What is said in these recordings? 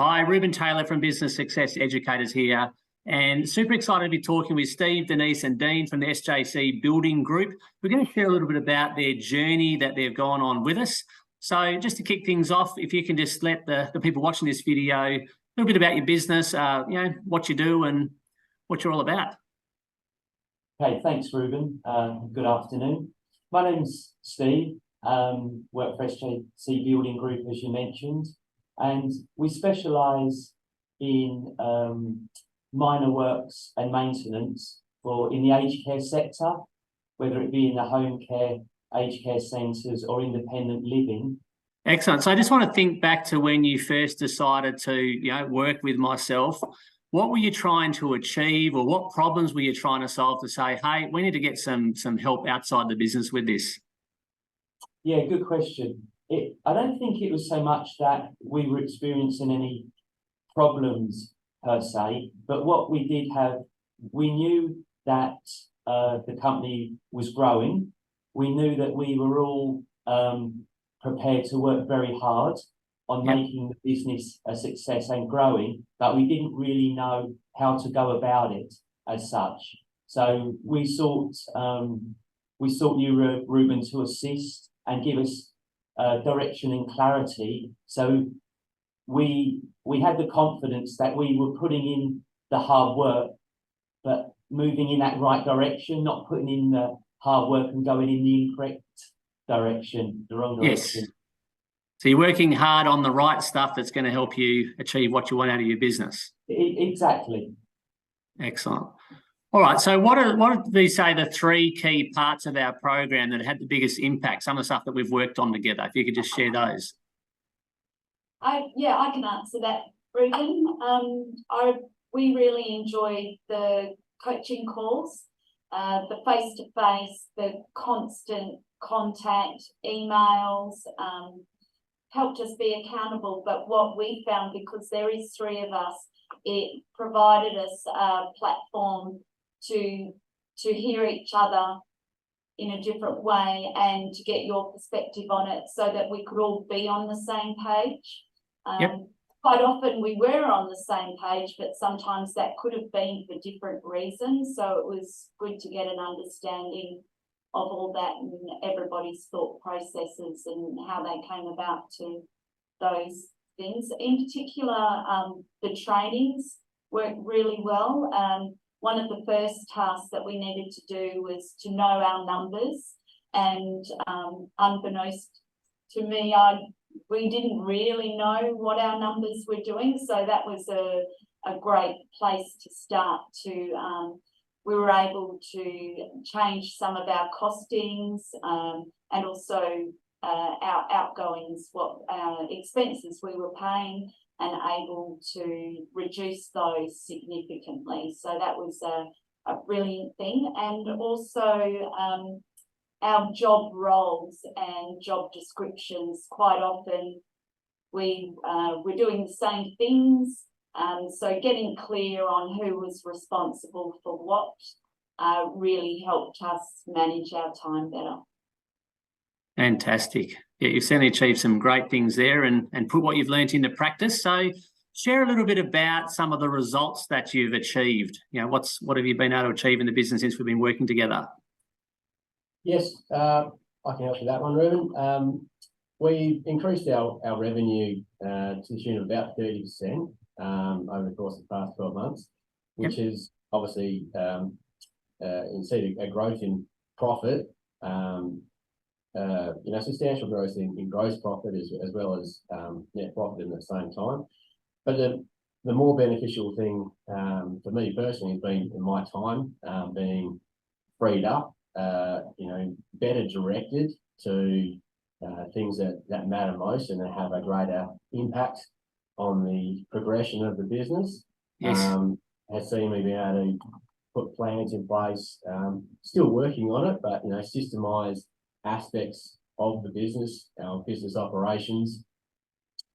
Hi, Rueben Taylor from Business Success Educators here, and super excited to be talking with Steve, Denise and Dean from the SJC Building Group. We're going to share a little bit about their journey that they've gone on with us. So just to kick things off, if you can just let the people watching this video a little bit about your business, what you do and what you're all about. Okay, thanks, Rueben. Good afternoon. My name's Steve. Work for SJC Building Group, as you mentioned, and we specialise in minor works and maintenance in the aged care sector, whether it be in the home care, aged care centres or independent living. Excellent. So I just want to think back to when you first decided to, work with myself. What were you trying to achieve, or what problems were you trying to solve to say, hey, we need to get some help outside the business with this? Yeah, good question. I don't think it was so much that we were experiencing any problems per se, but what we did have, we knew that the company was growing. We knew that we were all prepared to work very hard on making the business a success and growing, but we didn't really know how to go about it as such. So we sought you, Rueben, to assist and give us direction and clarity. So we had the confidence that we were putting in the hard work, but moving in that right direction, not putting in the hard work and going in the incorrect direction, the wrong direction. Yes. So you're working hard on the right stuff that's going to help you achieve what you want out of your business. Exactly. Excellent. All right. So what did we say the three key parts of our program that had the biggest impact? Some of the stuff that we've worked on together. If you could just share those. I can answer that, Rueben. We really enjoyed the coaching calls, the face-to-face, the constant contact, emails, helped us be accountable. But what we found, because there is three of us, it provided us a platform to hear each other in a different way and to get your perspective on it so that we could all be on the same page. Quite often we were on the same page, but sometimes that could have been for different reasons. So it was good to get an understanding of all that and everybody's thought processes and how they came about to those things. In particular, the trainings worked really well. One of the first tasks that we needed to do was to know our numbers, and unbeknownst to me, we didn't really know what our numbers were doing, so that was a great place to start. We were able to change some of our costings and also our outgoings, what expenses we were paying, and able to reduce those significantly. So that was a brilliant thing. And also our job roles and job descriptions, quite often we're doing the same things. So getting clear on who was responsible for what really helped us manage our time better. Fantastic. Yeah, you've certainly achieved some great things there and put what you've learned into practice. So share a little bit about some of the results that you've achieved. What have you been able to achieve in the business since we've been working together? Yes, I can help with that one, Rueben. We've increased our revenue to the tune of about 30% over the course of the past 12 months, which is obviously instead a growth in profit, substantial growth in gross profit as well as net profit at the same time. But the more beneficial thing for me personally has been in my time being freed up, better directed to things that matter most and that have a greater impact on the progression of the business. Has seen me be able to put plans in place, still working on it, but systemise aspects of the business, our business operations.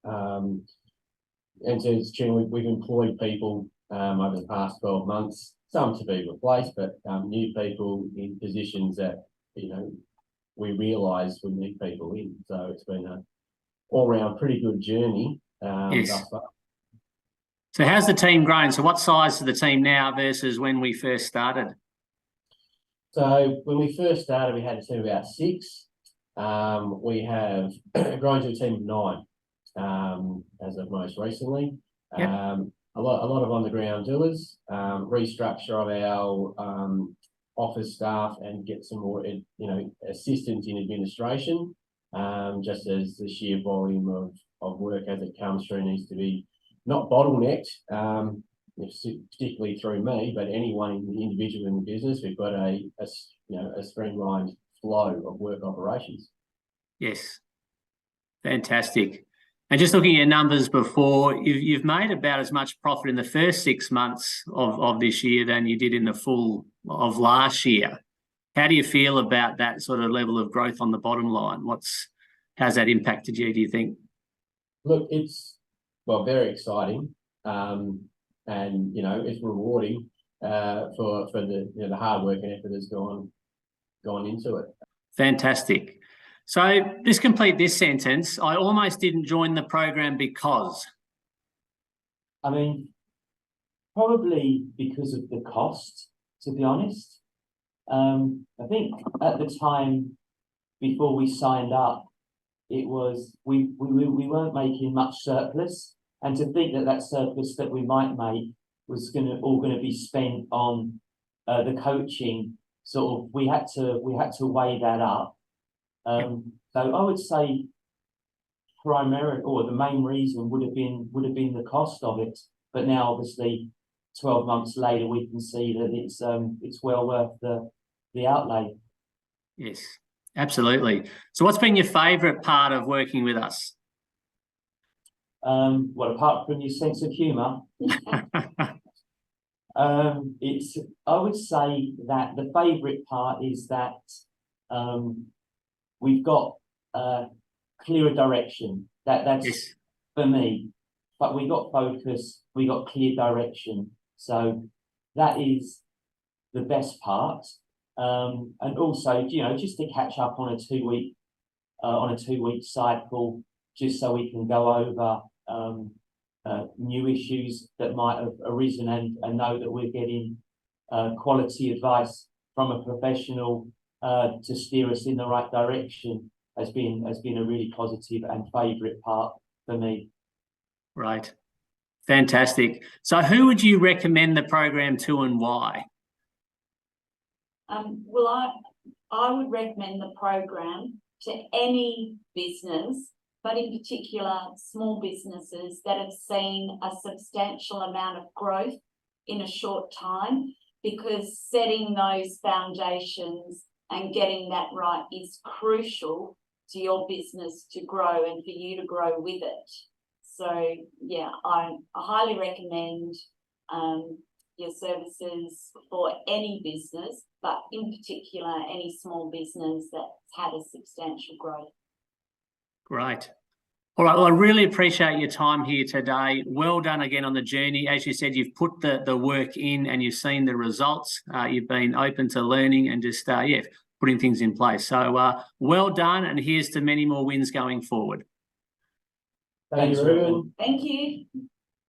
And to its tune, we've employed people over the past 12 months, some to be replaced, but new people in positions that we realised we need people in. So it's been a all-round pretty good journey thus far. So how's the team grown? So what size is the team now versus when we first started? So when we first started, we had a team of about 6. We have grown to a team of 9 as of most recently. Yep. A lot of on-the-ground doers, restructure of our office staff and get some more, assistance in administration, just as the sheer volume of work as it comes through needs to be not bottlenecked, particularly through me, but anyone in the individual in the business. We've got a streamlined flow of work operations. Yes, fantastic. And just looking at numbers before, you've made about as much profit in the first 6 months of this year than you did in the full of last year. How do you feel about that sort of level of growth on the bottom line? How's that impacted you, do you think? Look, it's very exciting, and it's rewarding for the hard work and effort that's gone into it. Fantastic. So just complete this sentence. I almost didn't join the program because. I mean, probably because of the cost, to be honest. I think at the time before we signed up, it was we weren't making much surplus, and to think that surplus that we might make was all gonna be spent on the coaching. Sort of, we had to weigh that up. So I would say primarily, or the main reason would have been the cost of it. But now, obviously, 12 months later, we can see that it's well worth the outlay. Yes, absolutely. So what's been your favourite part of working with us? Apart from your sense of humour, I would say that the favourite part is that we've got clearer direction. That's yes. For me. But we got focus, we got clear direction. So that is the best part. And also, just to catch up on a 2-week cycle, just so we can go over new issues that might have arisen and know that we're getting quality advice from a professional to steer us in the right direction has been a really positive and favourite part for me. Right. Fantastic. So who would you recommend the program to and why? Well, I would recommend the program to any business, but in particular small businesses that have seen a substantial amount of growth in a short time, because setting those foundations and getting that right is crucial to your business to grow and for you to grow with it. So yeah, I highly recommend your services for any business, but in particular any small business that's had a substantial growth. Great. All right, well, I really appreciate your time here today. Well done again on the journey. As you said, you've put the work in and you've seen the results. You've been open to learning and just, putting things in place. So well done, and here's to many more wins going forward. Thanks, Rueben. Thank you.